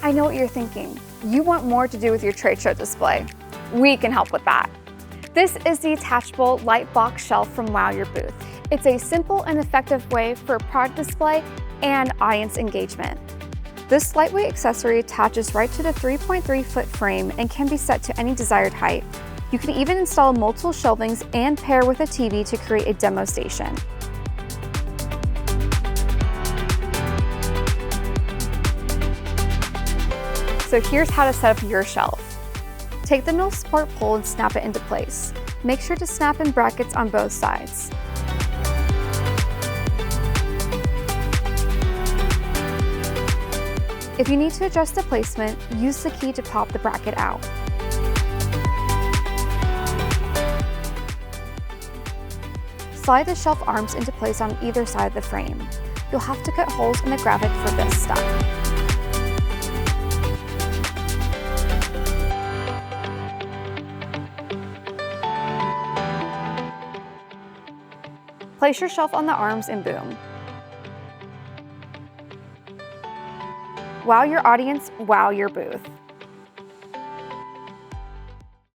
I know what you're thinking. You want more to do with your trade show display. We can help with that. This is the attachable light box shelf from Wow Your Booth. It's a simple and effective way for product display and audience engagement. This lightweight accessory attaches right to the 3.3-foot frame and can be set to any desired height. You can even install multiple shelvings and pair with a TV to create a demo station. So here's how to set up your shelf. Take the middle support pole and snap it into place. Make sure to snap in brackets on both sides. If you need to adjust the placement, use the key to pop the bracket out. Slide the shelf arms into place on either side of the frame. You'll have to cut holes in the graphic for this step. Place your shelf on the arms and boom. Wow your audience, wow your booth.